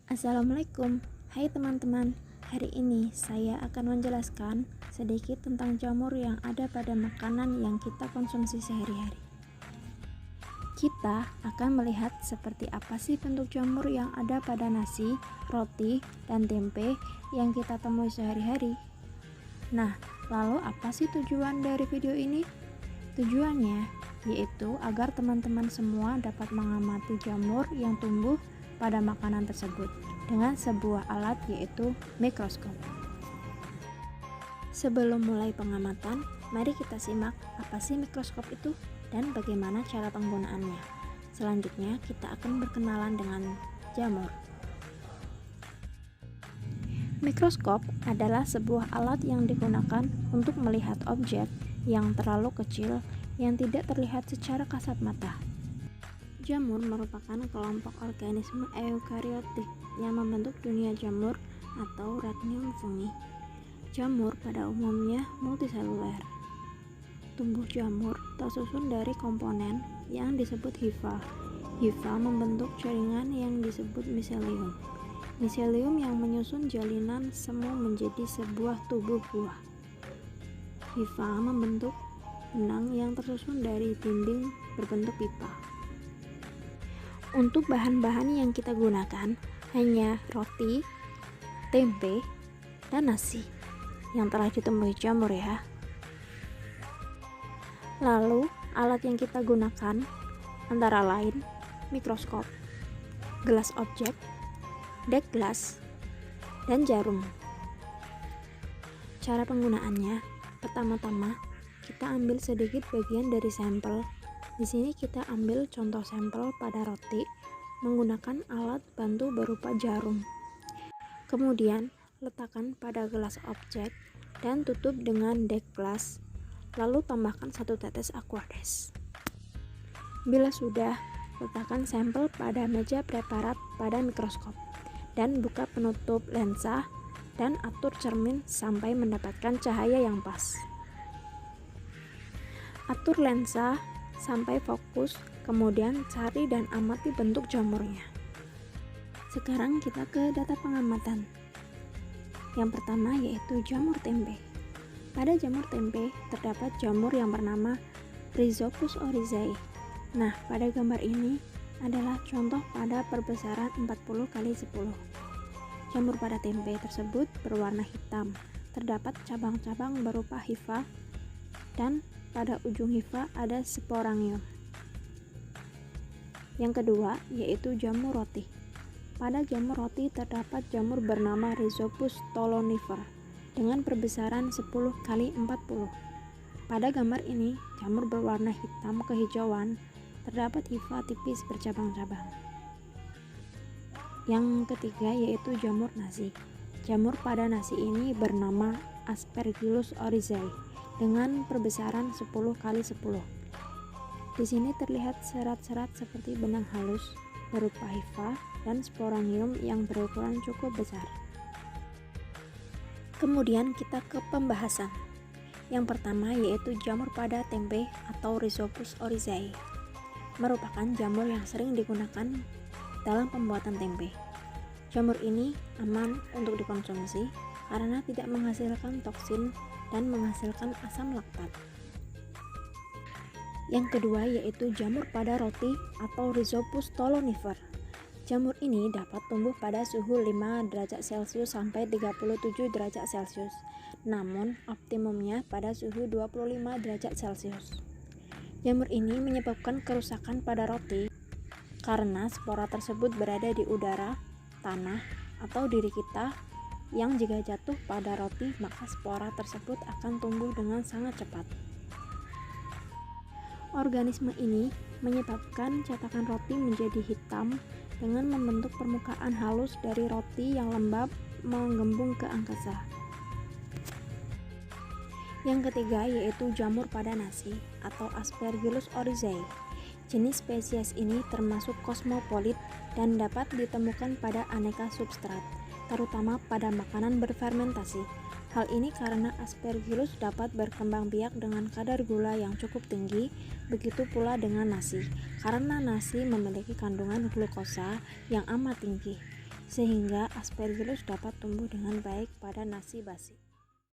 Assalamualaikum, hai teman-teman. Hari ini saya akan menjelaskan sedikit tentang jamur yang ada pada makanan yang kita konsumsi sehari-hari. Kita akan melihat seperti apa sih bentuk jamur yang ada pada nasi, roti, dan tempe yang kita temui sehari-hari. Nah, lalu apa sih tujuan dari video ini? Tujuannya yaitu agar teman-teman semua dapat mengamati jamur yang tumbuh pada makanan tersebut dengan sebuah alat yaitu mikroskop. Sebelum mulai pengamatan, mari kita simak apa sih mikroskop itu dan bagaimana cara penggunaannya. Selanjutnya kita akan berkenalan dengan jamur. Mikroskop adalah sebuah alat yang digunakan untuk melihat objek yang terlalu kecil yang tidak terlihat secara kasat mata. Jamur merupakan kelompok organisme eukariotik yang membentuk dunia jamur atau Rhizonium fungi. Jamur pada umumnya multiseluler. Tumbuh jamur tersusun dari komponen yang disebut hifa. Hifa membentuk jaringan yang disebut miselium. Miselium yang menyusun jalinan semu menjadi sebuah tubuh buah. Hifa membentuk benang yang tersusun dari dinding berbentuk pipa. Untuk bahan-bahan yang kita gunakan hanya roti, tempe, dan nasi yang telah ditemui jamur ya. Lalu alat yang kita gunakan antara lain mikroskop, gelas objek, dek gelas, dan jarum. Cara penggunaannya, pertama-tama kita ambil sedikit bagian dari sampel. Di sini kita ambil contoh sampel pada roti menggunakan alat bantu berupa jarum. Kemudian letakkan pada gelas objek dan tutup dengan dek gelas. Lalu tambahkan 1 tetes aquades. Bila sudah, letakkan sampel pada meja preparat pada mikroskop dan buka penutup lensa dan atur cermin sampai mendapatkan cahaya yang pas. Atur lensa sampai fokus, kemudian cari dan amati bentuk jamurnya. Sekarang kita ke data pengamatan. Yang pertama yaitu jamur tempe. Pada jamur tempe terdapat jamur yang bernama Rhizopus oryzae. Nah, pada gambar ini adalah contoh pada perbesaran 40x10. Jamur pada tempe tersebut berwarna hitam. Terdapat cabang-cabang berupa hifa dan pada ujung hifa ada sporangium. Yang kedua yaitu jamur roti. Pada jamur roti terdapat jamur bernama Rhizopus stolonifer dengan perbesaran 10x40. Pada gambar ini jamur berwarna hitam kehijauan, terdapat hifa tipis bercabang-cabang. Yang ketiga yaitu jamur nasi. Jamur pada nasi ini bernama Aspergillus oryzae dengan perbesaran 10x10. Di sini terlihat serat-serat seperti benang halus berupa hifa dan sporangium yang berukuran cukup besar. Kemudian kita ke pembahasan. Yang pertama yaitu jamur pada tempe atau Rhizopus oryzae. Merupakan jamur yang sering digunakan dalam pembuatan tempe. Jamur ini aman untuk dikonsumsi karena tidak menghasilkan toksin dan menghasilkan asam laktat. Yang kedua yaitu jamur pada roti atau Rhizopus stolonifer. Jamur ini dapat tumbuh pada suhu 5 derajat Celcius sampai 37 derajat Celcius. Namun optimumnya pada suhu 25 derajat Celcius. Jamur ini menyebabkan kerusakan pada roti karena spora tersebut berada di udara, tanah, atau diri kita yang jika jatuh pada roti maka spora tersebut akan tumbuh dengan sangat cepat. Organisme ini menyebabkan cetakan roti menjadi hitam dengan membentuk permukaan halus dari roti yang lembab menggembung ke angkasa. Yang ketiga yaitu jamur pada nasi atau Aspergillus oryzae. Jenis spesies ini termasuk kosmopolit dan dapat ditemukan pada aneka substrat, terutama pada makanan berfermentasi. Hal ini karena Aspergillus dapat berkembang biak dengan kadar gula yang cukup tinggi, begitu pula dengan nasi, karena nasi memiliki kandungan glukosa yang amat tinggi. sehingga Aspergillus dapat tumbuh dengan baik pada nasi basi.